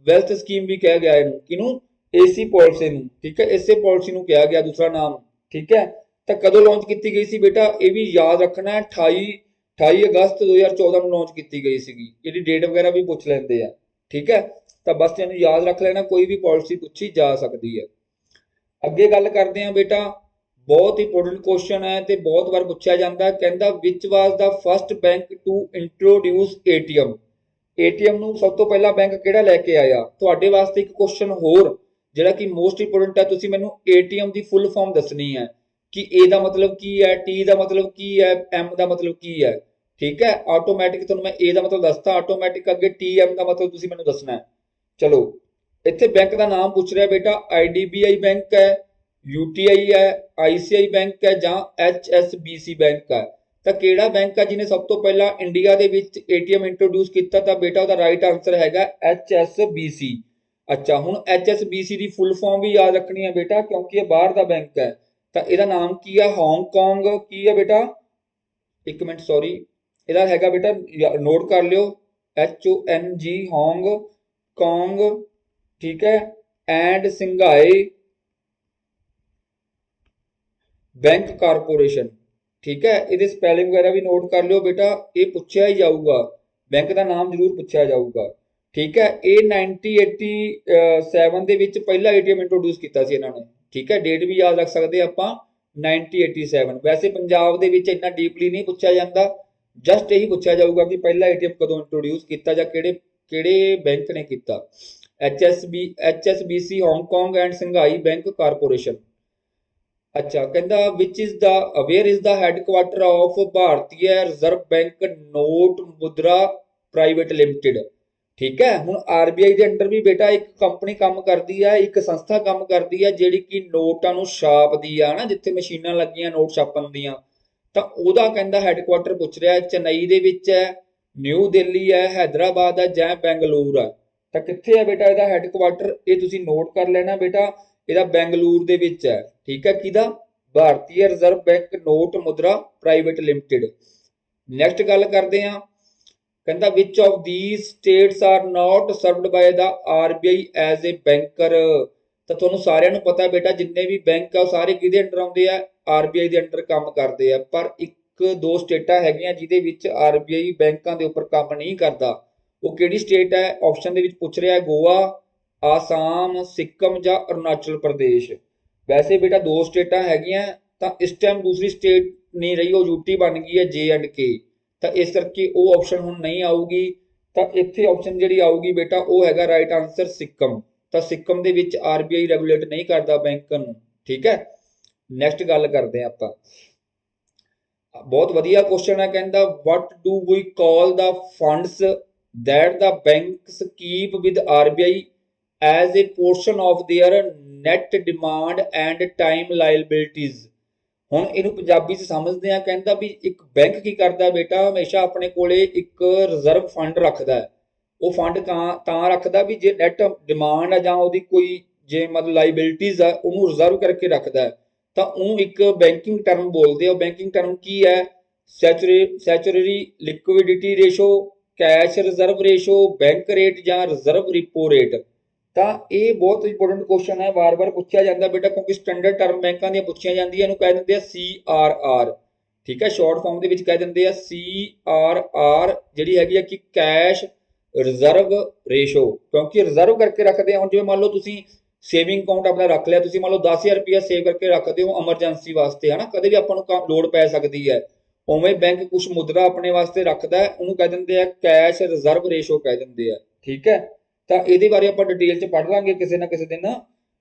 ਵੈਲਥ ਸਕੀਮ ਵੀ ਕਿਹਾ ਗਿਆ ਇਹਨੂੰ। ਕਿਹਨੂੰ? ਏਸੀ ਪਾਲਿਸੀ ਨੂੰ। ਠੀਕ ਹੈ, ਇਸੇ ਪਾਲਿਸੀ ਨੂੰ ਕਿਹਾ ਗਿਆ ਦੂਸਰਾ ਨਾਮ। ਠੀਕ ਹੈ, ਤਾਂ ਕਦੋਂ ਲਾਂਚ ਕੀਤੀ ਗਈ ਸੀ ਬੇਟਾ? ਇਹ ਵੀ ਯਾਦ ਰੱਖਣਾ ਹੈ, 28 ਅਗਸਤ 2014 ਨੂੰ ਲਾਂਚ ਕੀਤੀ ਗਈ ਸੀਗੀ। ਇਹਦੀ ਡੇਟ ਵਗੈਰਾ ਵੀ ਪੁੱਛ ਲੈਂਦੇ ਆ। ਠੀਕ ਹੈ, ਤਾਂ ਬਸ ਇਹਨੂੰ ਯਾਦ ਰੱਖ ਲੈਣਾ, ਕੋਈ ਵੀ ਪਾਲਿਸੀ ਪੁੱਛੀ ਜਾ ਸਕਦੀ ਹੈ। ਅੱਗੇ ਗੱਲ ਕਰਦੇ ਆ ਬੇਟਾ, ਬਹੁਤ ਇੰਪੋਰਟੈਂਟ ਕੁਐਸਚਨ ਹੈ ਤੇ ਬਹੁਤ ਵਾਰ ਪੁੱਛਿਆ ਜਾਂਦਾ। ਕਹਿੰਦਾ which was the first bank to introduce ATM. ATM ਨੂੰ ਸਭ ਤੋਂ ਪਹਿਲਾਂ ਬੈਂਕ ਕਿਹੜਾ ਲੈ ਕੇ ਆਇਆ? ਤੁਹਾਡੇ ਵਾਸਤੇ ਇੱਕ ਕੁਐਸਚਨ ਹੋਰ ਜਿਹੜਾ ਕਿ ਮੋਸਟ ਇੰਪੋਰਟੈਂਟ ਹੈ, ਤੁਸੀਂ ਮੈਨੂੰ ਏਟੀਐਮ ਦੀ ਫੁੱਲ ਫਾਰਮ ਦੱਸਣੀ ਹੈ ਕਿ ਏ ਦਾ ਮਤਲਬ ਕੀ ਹੈ, ਟੀ ਦਾ ਮਤਲਬ ਕੀ ਹੈ, ਐਮ ਦਾ ਮਤਲਬ ਕੀ ਹੈ। ਠੀਕ ਹੈ, ਆਟੋਮੈਟਿਕ ਤੁਹਾਨੂੰ ਮੈਂ ਏ ਦਾ ਮਤਲਬ ਦੱਸਤਾ, ਆਟੋਮੈਟਿਕ ਅੱਗੇ ਟੀ ਐਮ ਦਾ ਮਤਲਬ ਤੁਸੀਂ ਮੈਨੂੰ ਦੱਸਣਾ ਹੈ। ਚਲੋ, ਇੱਥੇ ਬੈਂਕ ਦਾ ਨਾਮ ਪੁੱਛ ਰਿਹਾ ਬੇਟਾ, ਆਈਡੀਬੀਆਈ ਬੈਂਕ ਹੈ, यूटीआई है, आईसीआई बैंक है, ਜਾਂ एचएसबीसी बैंक है। ਤਾਂ ਕਿਹੜਾ ਬੈਂਕ ਹੈ ਜਿਹਨੇ ਸਭ ਤੋਂ ਪਹਿਲਾਂ ਇੰਡੀਆ ਦੇ ਵਿੱਚ ਏਟੀਐਮ ਇੰਟਰੋਡਿਊਸ ਕੀਤਾ? ਤਾਂ ਬੇਟਾ ਉਹਦਾ ਰਾਈਟ ਆਨਸਰ ਹੈਗਾ ਐਚਐਸਬੀਸੀ। ਅੱਛਾ, ਹੁਣ ਐਚਐਸਬੀਸੀ ਦੀ ਫੁੱਲ ਫਾਰਮ ਵੀ ਯਾਦ ਰੱਖਣੀ ਹੈ ਬੇਟਾ, ਕਿਉਂਕਿ ਇਹ ਬਾਹਰ ਦਾ ਬੈਂਕ ਹੈ। ਤਾਂ ਇਹਦਾ ਨਾਮ ਕੀ ਹੈ? ਹਾਂਗਕਾਂਗ ਕੀ ਹੈ ਬੇਟਾ? ਇੱਕ ਮਿੰਟ, ਸੌਰੀ, ਇਹਦਾ ਹੈਗਾ ਬੇਟਾ, ਨੋਟ ਕਰ ਲਿਓ, HONG, ਹਾਂਗ ਕਾਂਗ। ਠੀਕ ਹੈ, ਐਂਡ ਸਿੰਗਾਈ ਬੈਂਕ ਕਾਰਪੋਰੇਸ਼ਨ। ਠੀਕ ਹੈ, ਇਹਦੇ ਸਪੈਲਿੰਗ ਵਗੈਰਾ ਵੀ ਨੋਟ ਕਰ ਲਿਓ ਬੇਟਾ, ਇਹ ਪੁੱਛਿਆ ਹੀ ਜਾਊਗਾ, ਬੈਂਕ ਦਾ ਨਾਮ ਜ਼ਰੂਰ ਪੁੱਛਿਆ ਜਾਊਗਾ। ਠੀਕ ਹੈ, ਇਹ 1987 ਦੇ ਵਿੱਚ ਪਹਿਲਾ ਏਟੀਐਮ ਇੰਟਰੋਡਿਊਸ ਕੀਤਾ ਸੀ ਇਹਨਾਂ ਨੇ। ਠੀਕ ਹੈ, ਡੇਟ ਵੀ ਯਾਦ ਰੱਖ ਸਕਦੇ ਆਪਾਂ, 1987। ਵੈਸੇ ਪੰਜਾਬ ਦੇ ਵਿੱਚ ਇੰਨਾ ਡੀਪਲੀ ਨਹੀਂ ਪੁੱਛਿਆ ਜਾਂਦਾ, ਜਸਟ ਇਹੀ ਪੁੱਛਿਆ ਜਾਊਗਾ ਕਿ ਪਹਿਲਾ ਏਟੀਐਮ ਕਦੋਂ ਇੰਟਰੋਡਿਊਸ ਕੀਤਾ ਜਾਂ ਕਿਹੜੇ ਬੈਂਕ ਨੇ ਕੀਤਾ। HSBC, Hong Kong and Shanghai bank corporation. अच्छा, कहता which is the where is the headquarter of Bharatiya reserve bank note Mudra private limited. ठीक है, हुण आरबीआई के अंडर भी बेटा एक कंपनी काम करती है, एक संस्था काम करती है जिहड़ी कि नोटां नूं छापदी है ना, जिथे मशीनां लगियां नोट छापण दियां। तां ओहदा कहंदा हैडक्वार्टर पुछ रहा है, चेन्नई दे विच है, न्यू दिल्ली है, हैदराबाद है, जां बेंगलुरु है। तां कित्थे है बेटा इहदा हैडक्वार्टर? ये तुसीं नोट कर लेना बेटा, ਇਹਦਾ ਬੈਂਗਲੁਰੂ ਦੇ ਵਿੱਚ ਹੈ। ਠੀਕ ਹੈ, ਕਿਹਦਾ? Bharatiya Reserve Bank Note Mudra Private Limited. Next ਗੱਲ ਕਰਦੇ ਆ, ਕਹਿੰਦਾ which of these states are not served by the RBI as a banker. ਤਾਂ ਤੁਹਾਨੂੰ ਸਾਰਿਆਂ ਨੂੰ ਪਤਾ ਬੇਟਾ, ਜਿੰਨੇ ਵੀ ਬੈਂਕ ਆ ਉਹ ਸਾਰੇ ਕਿਹਦੇ ਅੰਡਰ ਆਉਂਦੇ ਆ? ਆਰਬੀਆਈ ਦੇ ਅੰਡਰ ਕੰਮ ਕਰਦੇ ਆ। ਪਰ ਇੱਕ ਦੋ ਸਟੇਟਾਂ ਹੈਗੀਆਂ ਜਿਹਦੇ ਵਿੱਚ ਆਰਬੀਆਈ ਬੈਂਕਾਂ ਦੇ ਉੱਪਰ ਕੰਮ ਨਹੀਂ ਕਰਦਾ। ਉਹ ਕਿਹੜੀ ਸਟੇਟ ਹੈ? ਆਪਸ਼ਨ ਦੇ ਵਿੱਚ ਪੁੱਛ ਰਿਹਾ, ਗੋਆ, ਆਸਾਮ, ਸਿੱਕਮ ਜਾਂ ਅਰੁਣਾਚਲ ਪ੍ਰਦੇਸ਼। ਵੈਸੇ ਬੇਟਾ ਦੋ ਸਟੇਟਾਂ ਹੈਗੀਆਂ, ਤਾਂ ਇਸ ਟਾਈਮ ਦੂਸਰੀ ਸਟੇਟ ਨਹੀਂ ਰਹੀ, ਉਹ ਯੂਟੀ ਬਣ ਗਈ ਹੈ, JNK। ਤਾਂ ਇਸ ਕਰਕੇ ਉਹ ਆਪਸ਼ਨ ਹੁਣ ਨਹੀਂ ਆਊਗੀ। ਤਾਂ ਇੱਥੇ ਆਪਸ਼ਨ ਜਿਹੜੀ ਆਊਗੀ ਬੇਟਾ ਉਹ ਹੈਗਾ ਰਾਈਟ ਆਨਸਰ ਸਿੱਕਮ। ਤਾਂ ਸਿੱਕਮ ਦੇ ਵਿੱਚ ਆਰਬੀਆਈ ਰੈਗੂਲੇਟ ਨਹੀਂ ਕਰਦਾ ਬੈਂਕ ਨੂੰ। ਠੀਕ ਹੈ, ਨੈਕਸਟ ਗੱਲ ਕਰਦੇ ਆਪਾਂ, ਬਹੁਤ ਵਧੀਆ ਕੁਐਸਚਨ ਹੈ। ਕਹਿੰਦਾ what do we call the funds that the banks keep with RBI as a portion of their net demand and time liabilities। ਹੁਣ ਇਹਨੂੰ ਪੰਜਾਬੀ ਚ ਸਮਝਦੇ ਆ। ਕਹਿੰਦਾ ਵੀ ਇੱਕ ਬੈਂਕ ਕੀ ਕਰਦਾ ਬੇਟਾ, ਹਮੇਸ਼ਾ ਆਪਣੇ ਕੋਲੇ ਇੱਕ ਰਿਜ਼ਰਵ ਫੰਡ ਰੱਖਦਾ ਹੈ। ਉਹ ਫੰਡ ਤਾਂ ਰੱਖਦਾ ਵੀ ਜੇ ਨੈਟ ਡਿਮਾਂਡ ਹੈ ਜਾਂ ਉਹਦੀ ਕੋਈ ਜੇ ਮਤਲਬ ਲਾਇਬਿਲਿਟੀਜ਼ ਆ, ਉਹਨੂੰ ਰਿਜ਼ਰਵ ਕਰਕੇ ਰੱਖਦਾ ਹੈ। ਤਾਂ ਉਹਨੂੰ ਇੱਕ ਬੈਂਕਿੰਗ ਟਰਮ ਬੋਲਦੇ ਆ। ਬੈਂਕਿੰਗ ਟਰਮ ਕੀ ਹੈ? Statutory liquidity ratio, cash reserve ratio, bank rate ਜਾਂ ਰਿਜ਼ਰਵ ਰਿਪੋ ਰੇਟ। ਤਾਂ ਇਹ ਬਹੁਤ ਇੰਪੋਰਟੈਂਟ ਕੁਐਸਚਨ ਹੈ, ਵਾਰ-ਵਾਰ ਪੁੱਛਿਆ ਜਾਂਦਾ ਬੇਟਾ, ਕਿਉਂਕਿ ਸਟੈਂਡਰਡ ਟਰਮ ਬੈਂਕਾਂ ਦੀਆਂ ਪੁੱਛੀਆਂ ਜਾਂਦੀਆਂ। ਇਹਨੂੰ ਕਹਿ ਦਿੰਦੇ ਆ CRR। ਠੀਕ ਹੈ, ਸ਼ਾਰਟ ਫਾਰਮ ਦੇ ਵਿੱਚ ਕਹਿ ਦਿੰਦੇ ਆ CRR, ਜਿਹੜੀ ਹੈਗੀ ਆ ਕਿ ਕੈਸ਼ ਰਿਜ਼ਰਵ ਰੇਸ਼ੋ, ਕਿਉਂਕਿ ਰਿਜ਼ਰਵ ਕਰਕੇ ਰੱਖਦੇ ਆ। ਹੁਣ ਜਿਵੇਂ ਮੰਨ ਲਓ ਤੁਸੀਂ ਸੇਵਿੰਗ ਅਕਾਊਂਟ ਆਪਣਾ ਰੱਖ ਲਿਆ, ਤੁਸੀਂ ਮੰਨ ਲਓ 10,000 ਰੁਪਇਆ ਸੇਵ ਕਰਕੇ ਰੱਖਦੇ ਹੋ ਐਮਰਜੈਂਸੀ ਵਾਸਤੇ, ਹਨਾ, ਕਦੇ ਵੀ ਆਪਾਂ ਨੂੰ ਲੋੜ ਪੈ ਸਕਦੀ ਹੈ। ਉਵੇਂ ਬੈਂਕ ਕੁਝ ਮੁਦਰਾ ਆਪਣੇ ਵਾਸਤੇ ਰੱਖਦਾ ਹੈ, ਉਹਨੂੰ ਕਹਿ ਦਿੰਦੇ ਆ ਕੈਸ਼ ਰਿਜ਼ਰਵ ਰੇਸ਼ੋ ਕਹਿ ਦਿੰਦੇ ਆ। ਠੀਕ ਹੈ, ਤਾਂ ਇਹਦੇ ਬਾਰੇ ਆਪਾਂ ਡਿਟੇਲ 'ਚ ਪੜ੍ਹ ਲਾਂਗੇ ਕਿਸੇ ਨਾ ਕਿਸੇ ਦਿਨ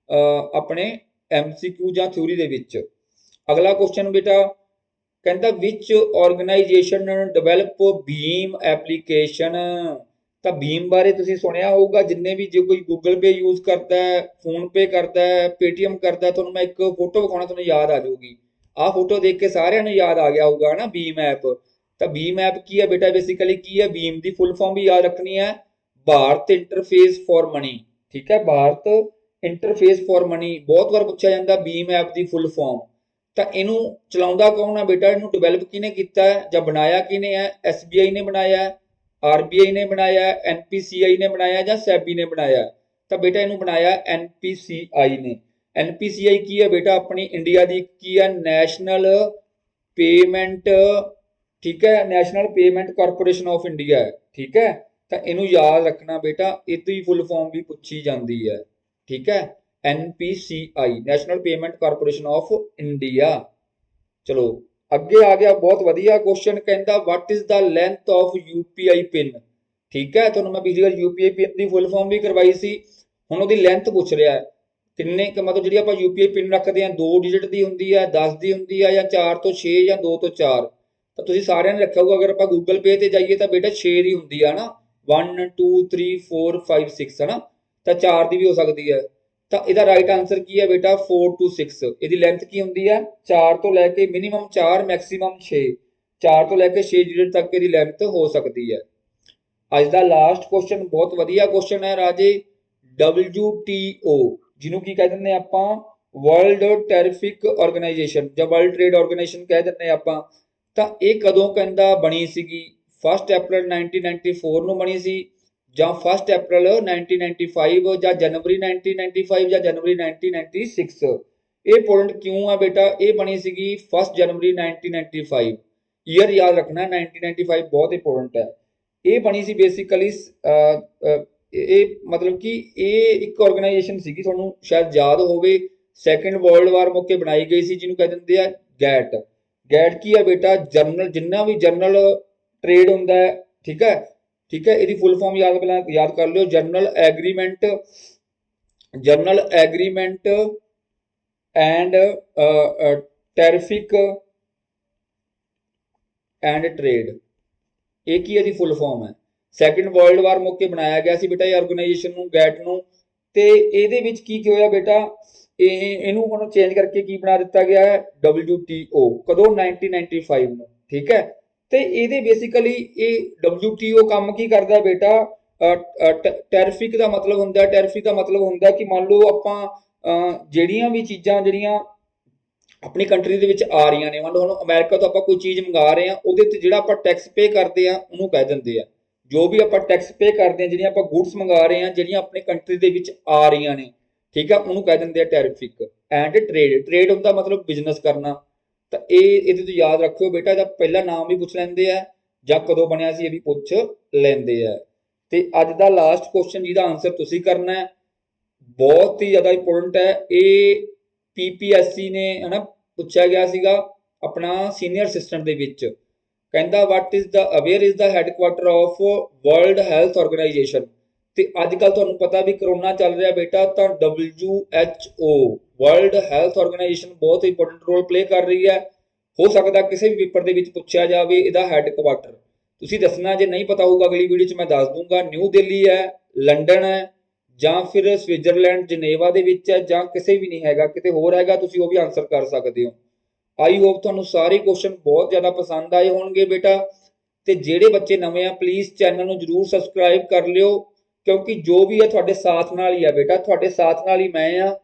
ਆਪਣੇ MCQ ਜਾਂ ਥਿਊਰੀ ਦੇ ਵਿੱਚ। ਅਗਲਾ ਕੁਐਸਚਨ ਬੇਟਾ ਕਹਿੰਦਾ ਵਿਚ ਆਰਗੇਨਾਈਜੇਸ਼ਨ ਡਿਵੈਲਪ ਭੀਮ ਐਪਲੀਕੇਸ਼ਨ। ਤਾਂ ਭੀਮ ਬਾਰੇ ਤੁਸੀਂ ਸੁਣਿਆ ਹੋਊਗਾ, ਜਿੰਨੇ ਵੀ, ਜੇ ਕੋਈ ਗੂਗਲ ਪੇ ਯੂਜ਼ ਕਰਦਾ ਹੈ, ਫੋਨ ਪੇ ਕਰਦਾ ਹੈ, ਪੇਟੀਐਮ ਕਰਦਾ ਹੈ, ਤੁਹਾਨੂੰ ਮੈਂ ਇੱਕ ਫੋਟੋ ਵਿਖਾਉਣਾ, ਤੁਹਾਨੂੰ ਯਾਦ ਆ ਜਾਊਗੀ। ਆਹ ਫੋਟੋ ਦੇਖ ਕੇ ਸਾਰਿਆਂ ਨੂੰ ਯਾਦ ਆ ਗਿਆ ਹੋਊਗਾ ਨਾ ਭੀਮ ਐਪ। ਤਾਂ ਭੀਮ ਐਪ ਕੀ ਹੈ ਬੇਟਾ, ਬੇਸਿਕਲੀ ਕੀ ਹੈ, ਭੀਮ ਦੀ ਫੁੱਲ ਫਾਰਮ ਵੀ ਯਾਦ ਰੱਖਣੀ ਹੈ, ਭਾਰਤ ਇੰਟਰਫੇਸ ਫॉर ਮਨੀ। ਠੀਕ ਹੈ, ਭਾਰਤ ਇੰਟਰਫੇਸ ਫॉर ਮਨੀ ਬਹੁਤ ਵਾਰ ਪੁੱਛਿਆ ਜਾਂਦਾ ਭੀਮ ਐਪ ਦੀ ਫੁੱਲ ਫਾਰਮ। ਤਾਂ ਇਹਨੂੰ ਚਲਾਉਂਦਾ ਕੌਣ ਹੈ ਬੇਟਾ, ਇਹਨੂੰ ਡਿਵੈਲਪ ਕਿਹਨੇ ਕੀਤਾ ਹੈ ਜਾਂ ਬਣਾਇਆ ਕਿਹਨੇ ਹੈ? SBI ਨੇ ਬਣਾਇਆ, RBI ਨੇ ਬਣਾਇਆ, NPCI ਨੇ ਬਣਾਇਆ ਜਾਂ SEBI ਨੇ ਬਣਾਇਆ? ਤਾਂ ਬੇਟਾ ਇਹਨੂੰ ਬਣਾਇਆ NPCI ਨੇ। NPCI ਕੀ ਹੈ ਬੇਟਾ, ਆਪਣੀ ਇੰਡੀਆ ਦੀ ਕੀ ਹੈ, ਨੈਸ਼ਨਲ ਪੇਮੈਂਟ, ਠੀਕ ਹੈ, national payment corporation of India. ਠੀਕ ਹੈ, ਤਾਂ ਇਹਨੂੰ ਯਾਦ ਰੱਖਣਾ ਬੇਟਾ, ਇਹਦੀ ਫੁੱਲ ਫਾਰਮ ਵੀ ਪੁੱਛੀ ਜਾਂਦੀ ਹੈ। ਠੀਕ ਹੈ, NPCI national payment corporation of India. ਚਲੋ ਅੱਗੇ ਆ ਗਿਆ, ਬਹੁਤ ਵਧੀਆ ਕੁਐਸਚਨ। ਕਹਿੰਦਾ what is the length of UPI pin. ਠੀਕ ਹੈ, ਤੁਹਾਨੂੰ ਮੈਂ ਪਿਛਲੀ ਵਾਰ UPI ਪਿਨ ਦੀ ਫੁੱਲ ਫਾਰਮ ਵੀ ਕਰਵਾਈ ਸੀ, ਹੁਣ ਉਹਦੀ ਲੈਂਥ ਪੁੱਛ ਰਿਹਾ ਹੈ ਕਿੰਨੇ ਕੁ, ਮਤਲਬ ਜਿਹੜੀ ਆਪਾਂ UPI ਪਿਨ ਰੱਖਦੇ ਹਾਂ 2 ਡਿਜਿਟ ਦੀ ਹੁੰਦੀ ਹੈ, 10 ਦੀ ਹੁੰਦੀ ਹੈ, ਜਾਂ 4 ਤੋਂ 6 ਜਾਂ 2 ਤੋਂ 4। ਤਾਂ ਤੁਸੀਂ ਸਾਰਿਆਂ ਨੇ ਰੱਖਿਆ ਹੋਊਗਾ, ਅਗਰ ਆਪਾਂ ਗੂਗਲ ਪੇ ਤੇ ਜਾਈਏ ਤਾਂ ਬੇਟਾ 6 ਦੀ ਹੁੰਦੀ ਆ ਨਾ, 1 2 3 4 5 6 ਹੈ ਨਾ, ਤਾਂ 4 ਦੀ ਵੀ ਹੋ ਸਕਦੀ ਹੈ। ਤਾਂ ਇਹਦਾ ਰਾਈਟ ਆਂਸਰ ਕੀ ਹੈ ਬੇਟਾ, 4 to 6। ਇਹਦੀ ਲੈਂਥ ਕੀ ਹੁੰਦੀ ਹੈ, 4 ਤੋਂ ਲੈ ਕੇ ਮਿਨੀਮਮ 4 ਮੈਕਸਿਮਮ 6, 4 ਤੋਂ ਲੈ ਕੇ 6 ਡਿਜਿਟ ਤੱਕ ਇਹਦੀ ਲੈਂਥ ਹੋ ਸਕਦੀ ਹੈ। ਅੱਜ ਦਾ ਲਾਸਟ ਕੁਐਸਚਨ ਬਹੁਤ ਵਧੀਆ ਕੁਐਸਚਨ ਹੈ ਰਾਜੇ, WTO ਜਿਹਨੂੰ ਕੀ ਕਹਿ ਦਿੰਦੇ ਆਪਾਂ, ਵਰਲਡ ਟੈਰਿਫਿਕ ਆਰਗੇਨਾਈਜੇਸ਼ਨ ਜਾਂ ਵਰਲਡ ਟ੍ਰੇਡ ਆਰਗੇਨਾਈਜੇਸ਼ਨ ਕਹਿ ਦਿੰਦੇ ਆਪਾਂ। ਤਾਂ ਇਹ ਕਦੋਂ ਕਹਿੰਦਾ ਬਣੀ ਸੀਗੀ? 1 ਅਪ੍ਰੈਲ 1994 ਨੂੰ ਬਣੀ ਸੀ, ਜਾਂ 1 ਅਪ੍ਰੈਲ 1995, ਜਾਂ ਜਨਵਰੀ 1995, ਜਾਂ ਜਨਵਰੀ 1996। ਇਹ ਪੁਆਇੰਟ ਕਿਉਂ ਆ ਬੇਟਾ, ਇਹ ਬਣੀ ਸੀਗੀ 1 ਜਨਵਰੀ 1995। ਈਅਰ ਯਾਦ ਰੱਖਣਾ, 1995 ਬਹੁਤ ਇੰਪੋਰਟੈਂਟ ਹੈ। ਇਹ ਬਣੀ ਸੀ ਬੇਸਿਕਲੀ, ਇਹ ਮਤਲਬ ਕਿ ਇਹ ਇੱਕ ਆਰਗੇਨਾਈਜੇਸ਼ਨ ਸੀਗੀ, ਤੁਹਾਨੂੰ ਸ਼ਾਇਦ ਯਾਦ ਹੋਵੇ, ਸੈਕੰਡ ਵਰਲਡ ਵਾਰ ਮੌਕੇ ਬਣਾਈ ਗਈ ਸੀ, ਜਿਹਨੂੰ ਕਹਿ ਦਿੰਦੇ ਆ ਗੈਟ। ਗੈਟ ਕੀ ਹੈ ਬੇਟਾ, ਜਰਨਲ, ਜਿੰਨਾ ਵੀ ਜਰਨਲ ਟ੍ਰੇਡ ਹੁੰਦਾ ਹੈ, ਠੀਕ ਹੈ, ਠੀਕ ਹੈ, ਇਹਦੀ ਫੁੱਲ ਫਾਰਮ ਯਾਦ ਕਰ ਲਿਓ, general agreement and terrific and trade. ਇਹ ਕੀ ਇਹਦੀ ਫੁੱਲ ਫਾਰਮ ਹੈ? ਸੈਕੰਡ ਵਰਲਡ ਵਾਰ ਮੌਕੇ ਬਣਾਇਆ ਗਿਆ ਸੀ ਬੇਟਾ ਇਹ ਆਰਗੇਨਾਈਜੇਸ਼ਨ ਨੂੰ, ਗੈਟ ਨੂੰ। ਤੇ ਇਹਦੇ ਵਿੱਚ ਕੀ ਹੋਇਆ ਬੇਟਾ, ਇਹਨੂੰ ਹੁਣ ਚੇਂਜ ਕਰਕੇ ਕੀ ਬਣਾ ਦਿੱਤਾ ਗਿਆ ਹੈ, WTO। ਕਦੋਂ? 1995 ਨੂੰ। ਠੀਕ ਹੈ, ਤੇ ਇਹਦੇ ਬੇਸਿਕਲੀ ਇਹ WTO ਕੰਮ ਕੀ ਕਰਦਾ ਬੇਟਾ, ਟੈਰਿਫਿਕ ਦਾ ਮਤਲਬ ਹੁੰਦਾ, ਟੈਰਿਫਿਕ ਦਾ ਮਤਲਬ ਹੁੰਦਾ ਕਿ ਮੰਨ ਲਓ ਆਪਾਂ ਜਿਹੜੀਆਂ ਵੀ ਚੀਜ਼ਾਂ ਜਿਹੜੀਆਂ ਆਪਣੀ ਕੰਟਰੀ ਦੇ ਵਿੱਚ ਆ ਰਹੀਆਂ ਨੇ, ਮੰਨ ਲਓ ਹੁਣ ਅਮਰੀਕਾ ਤੋਂ ਆਪਾਂ ਕੋਈ ਚੀਜ਼ ਮੰਗਾ ਰਹੇ ਹਾਂ, ਉਹਦੇ ਤੇ ਜਿਹੜਾ ਆਪਾਂ ਟੈਕਸ ਪੇ ਕਰਦੇ ਆ ਉਹਨੂੰ ਕਹਿ ਦਿੰਦੇ ਆ, ਜੋ ਵੀ ਆਪਾਂ ਟੈਕਸ ਪੇ ਕਰਦੇ ਆ, ਜਿਹੜੀਆਂ ਆਪਾਂ ਗੁੱਡਸ ਮੰਗਾ ਰਹੇ ਹਾਂ, ਜਿਹੜੀਆਂ ਆਪਣੀ ਕੰਟਰੀ ਦੇ ਵਿੱਚ ਆ ਰਹੀਆਂ ਨੇ, ਠੀਕ ਆ, ਉਹਨੂੰ ਕਹਿ ਦਿੰਦੇ ਆ ਟੈਰਿਫਿਕ ਐਂਡ ਟ੍ਰੇਡ। ਟ੍ਰੇਡ ਹੁੰਦਾ ਮਤਲਬ ਬਿਜ਼ਨਸ ਕਰਨਾ। ਤਾਂ ਇਹਦੇ ਤੋਂ ਯਾਦ ਰੱਖਿਓ ਬੇਟਾ, ਇਹਦਾ ਪਹਿਲਾ ਨਾਮ ਵੀ ਪੁੱਛ ਲੈਂਦੇ ਆ, ਜਾਂ ਕਦੋਂ ਬਣਿਆ ਸੀ ਇਹ ਵੀ ਪੁੱਛ ਲੈਂਦੇ ਆ। ਤੇ ਅੱਜ ਦਾ ਲਾਸਟ ਕੁਐਸਚਨ ਜਿਹਦਾ ਆਨਸਰ ਤੁਸੀਂ ਕਰਨਾ ਹੈ, ਬਹੁਤ ਹੀ ਜ਼ਿਆਦਾ ਇੰਪੋਰਟੈਂਟ ਹੈ, ਇਹ PPSC ਨੇ ਹਨਾ ਪੁੱਛਿਆ ਗਿਆ ਸੀਗਾ ਆਪਣਾ ਸੀਨੀਅਰ ਅਸਿਸਟੈਂਟ ਦੇ ਵਿੱਚ। ਕਹਿੰਦਾ what is the where is the headquarter of world health organisation. ਤੇ ਅੱਜ ਕੱਲ ਤੁਹਾਨੂੰ ਪਤਾ ਵੀ ਕਰੋਨਾ ਚੱਲ ਰਿਹਾ ਬੇਟਾ, ਤਾਂ WHO ਵਰਲਡ ਹੈਲਥ ਆਰਗੇਨਾਈਜੇਸ਼ਨ ਬਹੁਤ ਇੰਪੋਰਟੈਂਟ ਰੋਲ ਪਲੇ ਕਰ ਰਹੀ ਹੈ। ਹੋ ਸਕਦਾ ਕਿਸੇ ਵੀ ਪੇਪਰ ਦੇ ਵਿੱਚ ਪੁੱਛਿਆ ਜਾਵੇ ਇਹਦਾ ਹੈਡਕੁਆਟਰ, ਤੁਸੀਂ ਦੱਸਣਾ, ਜੇ ਨਹੀਂ ਪਤਾ ਹੋਊਗਾ ਅਗਲੀ ਵੀਡੀਓ 'ਚ ਮੈਂ ਦੱਸ ਦੂੰਗਾ। ਨਿਊ ਦਿੱਲੀ ਹੈ, ਲੰਡਨ ਹੈ, ਜਾਂ ਫਿਰ ਸਵਿਟਜ਼ਰਲੈਂਡ ਜਨੇਵਾ ਦੇ ਵਿੱਚ ਹੈ, ਜਾਂ ਕਿਸੇ ਵੀ ਨਹੀਂ ਹੈਗਾ, ਕਿਤੇ ਹੋਰ ਹੈਗਾ, ਤੁਸੀਂ ਉਹ ਵੀ ਆਨਸਰ ਕਰ ਸਕਦੇ ਹੋ। ਆਈ ਹੋਪ ਤੁਹਾਨੂੰ ਸਾਰੇ ਕੁਐਸਚਨ ਬਹੁਤ ਜ਼ਿਆਦਾ ਪਸੰਦ ਆਏ ਹੋਣਗੇ ਬੇਟਾ। ਤੇ ਜਿਹੜੇ ਬੱਚੇ ਨਵੇਂ ਆ ਪਲੀਜ਼ ਚੈਨਲ ਨੂੰ ਜਰੂਰ ਸਬਸਕ੍ਰਾਈਬ ਕਰ ਲਿਓ, ਕਿਉਂਕਿ ਜੋ ਵੀ ਹੈ ਤੁਹਾਡੇ ਸਾਥ ਨਾਲ ਹੀ ਆ ਬੇਟਾ, ਤੁਹਾਡੇ ਸਾਥ ਨਾਲ ਹੀ ਮੈਂ ਆ।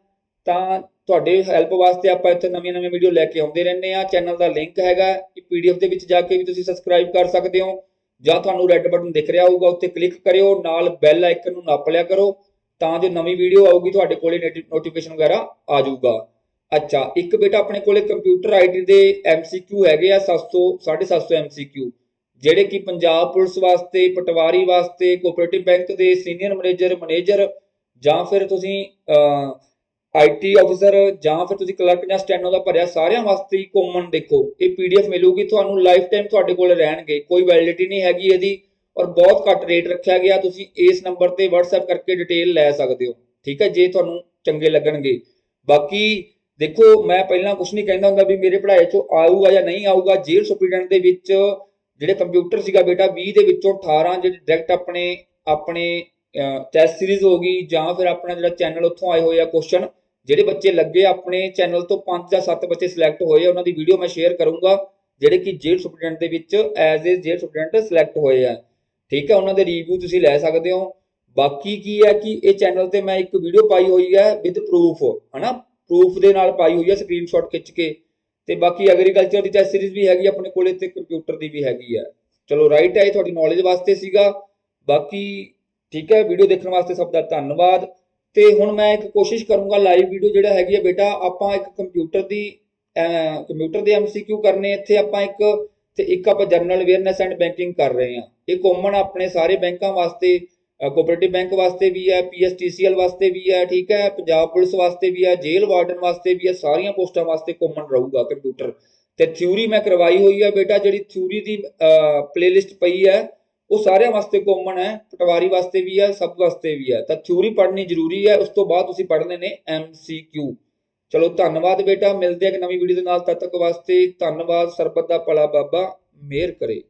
ਤਾਂ ਤੁਹਾਡੇ ਹੈਲਪ ਵਾਸਤੇ ਆਪਾਂ ਇੱਥੇ ਨਵੀਆਂ ਵੀਡੀਓ ਲੈ ਕੇ ਆਉਂਦੇ ਰਹਿੰਦੇ ਆ। ਚੈਨਲ ਦਾ ਲਿੰਕ ਹੈਗਾ PDF ਦੇ ਵਿੱਚ ਜਾ ਕੇ ਵੀ ਤੁਸੀਂ ਸਬਸਕ੍ਰਾਈਬ ਕਰ ਸਕਦੇ ਹੋ, ਜਾਂ ਤੁਹਾਨੂੰ ਰੈੱਡ ਬਟਨ ਦਿਖ ਰਿਹਾ ਹੋਊਗਾ ਉੱਤੇ ਕਲਿੱਕ ਕਰਿਓ, ਨਾਲ ਬੈਲ ਆਈਕਨ ਨੂੰ ਨੱਪ ਲਿਆ ਕਰੋ, ਤਾਂ ਜੋ ਨਵੀਂ ਵੀਡੀਓ ਆਊਗੀ ਤੁਹਾਡੇ ਕੋਲੇ ਨੋਟੀਫਿਕੇਸ਼ਨ ਵਗੈਰਾ ਆ ਜਾਊਗਾ। ਅੱਛਾ, ਇੱਕ ਬੇਟਾ ਆਪਣੇ ਕੋਲੇ ਕੰਪਿਊਟਰ IT ਦੇ MCQ ਹੈਗੇ ਆ 700 750 MCQ, ਜਿਹੜੇ ਕਿ ਪੰਜਾਬ ਪੁਲਿਸ ਵਾਸਤੇ, ਪਟਵਾਰੀ ਵਾਸਤੇ, ਕੋਆਪਰੇਟਿਵ ਬੈਂਕ ਦੇ ਸੀਨੀਅਰ ਮੈਨੇਜਰ ਜਾਂ ਫਿਰ ਤੁਸੀਂ ਆਈਟੀ ਆਫੀਸਰ ਜਾਂ ਫਿਰ ਤੁਸੀਂ ਕਲਰਕ ਜਾਂ ਸਟੈਨੋ ਦਾ ਭਰਿਆ, ਸਾਰਿਆਂ ਵਾਸਤੇ ਹੀ ਕਾਮਨ ਦੇਖੋ ਇਹ ਪੀਡੀਐਫ ਮਿਲੂਗੀ ਤੁਹਾਨੂੰ, ਲਾਈਫ ਟਾਈਮ ਤੁਹਾਡੇ ਕੋਲ ਰਹਿਣਗੇ, ਕੋਈ ਵੈਲਿਡਿਟੀ ਨਹੀਂ ਹੈਗੀ ਇਹਦੀ ਔਰ ਬਹੁਤ ਘੱਟ ਰੇਟ ਰੱਖਿਆ ਗਿਆ। ਤੁਸੀਂ ਇਸ ਨੰਬਰ ਤੇ WhatsApp ਕਰਕੇ ਡਿਟੇਲ ਲੈ ਸਕਦੇ ਹੋ, ਠੀਕ ਹੈ, ਜੇ ਤੁਹਾਨੂੰ ਚੰਗੇ ਲੱਗਣਗੇ। ਬਾਕੀ ਦੇਖੋ ਮੈਂ ਪਹਿਲਾਂ ਕੁਝ ਨਹੀਂ ਕਹਿੰਦਾ ਹੁੰਦਾ ਵੀ ਮੇਰੇ ਪੜ੍ਹਾਈ ਚੋਂ ਆਊਗਾ ਜਾਂ ਨਹੀਂ ਆਊਗਾ। ਜੇਲ੍ਹ ਸੁਪਰੀਡੈਂਟ ਦੇ ਵਿੱਚ ਜਿਹੜੇ ਕੰਪਿਊਟਰ ਸੀਗਾ ਬੇਟਾ 20 ਦੇ ਵਿੱਚੋਂ 18 ਜਿਹੜੇ ਡਾਇਰੈਕਟ ਆਪਣੇ ਟੈਸਟ ਸੀਰੀਜ਼ ਹੋ ਗਈ ਜਾਂ ਫਿਰ ਆਪਣਾ ਜਿਹੜਾ ਚੈਨਲ ਉੱਥੋਂ ਆਏ ਹੋਏ ਆ ਕੁਐਸਚਨ, ਜਿਹੜੇ ਬੱਚੇ ਲੱਗੇ ਆਪਣੇ ਚੈਨਲ ਤੋਂ 5 ਜਾਂ 7 ਬੱਚੇ ਸਿਲੈਕਟ ਹੋਏ ਆ, ਉਹਨਾਂ ਦੀ ਵੀਡੀਓ ਮੈਂ ਸ਼ੇਅਰ ਕਰੂੰਗਾ ਜਿਹੜੇ ਕਿ ਜੇਲ੍ਹ ਸੁਪਰੀਡੈਂਟ ਦੇ ਵਿੱਚ as a jail superintendent select ਹੋਏ ਆ, ਠੀਕ ਹੈ, ਉਹਨਾਂ ਦੇ ਰਿਵਿਊ ਤੁਸੀਂ ਲੈ ਸਕਦੇ ਹੋ। ਬਾਕੀ ਕੀ ਹੈ ਕਿ ਇਹ ਚੈਨਲ ਤੇ ਮੈਂ ਇੱਕ ਵੀਡੀਓ ਪਾਈ ਹੋਈ ਹੈ ਵਿਦ ਪ੍ਰੂਫ, ਹਨਾ, ਪ੍ਰੂਫ ਦੇ ਨਾਲ ਪਾਈ ਹੋਈ ਹੈ ਸਕਰੀਨਸ਼ਾਟ ਖਿੱਚ ਕੇ। ਤੇ ਬਾਕੀ ਐਗਰੀਕਲਚਰ ਦੀ ਟੈਸਟ ਸੀਰੀਜ਼ ਵੀ ਹੈਗੀ ਆਪਣੇ ਕੋਲੇ ਤੇ ਕੰਪਿਊਟਰ ਦੀ ਵੀ ਹੈਗੀ ਹੈ। ਚਲੋ ਰਾਈਟ ਹੈ, ਇਹ ਤੁਹਾਡੀ ਨੌਲੇਜ ਵਾਸਤੇ ਸੀਗਾ। ਬਾਕੀ ਠੀਕ ਹੈ, ਵੀਡੀਓ ਦੇਖਣ ਵਾਸਤੇ ਸਭ ਦਾ ਧੰਨਵਾਦ। ਤੇ ਹੁਣ ਮੈਂ ਇੱਕ ਕੋਸ਼ਿਸ਼ ਕਰੂੰਗਾ ਲਾਈਵ ਵੀਡੀਓ ਜਿਹੜਾ ਹੈਗੀ ਹੈ ਬੇਟਾ, ਆਪਾਂ ਇੱਕ ਕੰਪਿਊਟਰ ਦੇ MCQ ਕਰਨੇ ਇੱਥੇ ਆਪਾਂ ਇੱਕ ਆਪਾਂ ਜਨਰਲ ਅਵੇਅਰਨੈਸ ਐਂਡ ਬੈਂਕਿੰਗ ਕਰ ਰਹੇ ਹਾਂ। ਇਹ ਕਾਮਨ ਆਪਣੇ ਸਾਰੇ ਬੈਂਕਾਂ ਵਾਸਤੇ, ਕੋਆਪਰੇਟਿਵ ਬੈਂਕ ਵਾਸਤੇ ਵੀ ਹੈ, PSTCL ਵਾਸਤੇ ਵੀ ਹੈ, ਠੀਕ ਹੈ, ਪੰਜਾਬ ਪੁਲਿਸ ਵਾਸਤੇ ਵੀ ਹੈ, ਜੇਲ੍ਹ ਵਾਰਡਨ ਵਾਸਤੇ ਵੀ ਹੈ, ਸਾਰੀਆਂ ਪੋਸਟਾਂ ਵਾਸਤੇ ਕਾਮਨ ਰਹੂਗਾ ਕੰਪਿਊਟਰ। ਤੇ ਥਿਊਰੀ ਮੈਂ ਕਰਵਾਈ ਹੋਈ ਹੈ ਬੇਟਾ, ਜਿਹੜੀ ਥਿਊਰੀ ਦੀ ਪਲੇਲਿਸਟ ਪਈ ਹੈ ਉਹ ਸਾਰਿਆਂ ਵਾਸਤੇ ਕਾਮਨ ਹੈ, ਪਟਵਾਰੀ ਵਾਸਤੇ ਵੀ ਹੈ, ਸਭ ਵਾਸਤੇ ਵੀ ਹੈ। ਤਾਂ ਥਿਊਰੀ ਪੜ੍ਹਨੀ ਜ਼ਰੂਰੀ ਹੈ, ਉਸ ਤੋਂ ਬਾਅਦ ਤੁਸੀਂ ਪੜ੍ਹਨੇ ਨੇ MCQ। ਚਲੋ ਧੰਨਵਾਦ ਬੇਟਾ, ਮਿਲਦੇ ਆ ਇੱਕ ਨਵੀਂ ਵੀਡੀਓ ਦੇ ਨਾਲ, ਤਦ ਤੱਕ ਵਾਸਤੇ ਧੰਨਵਾਦ। ਸਰਬਤ ਦਾ ਭਲਾ ਬਾਬਾ ਮਿਹਰ ਕਰੇ।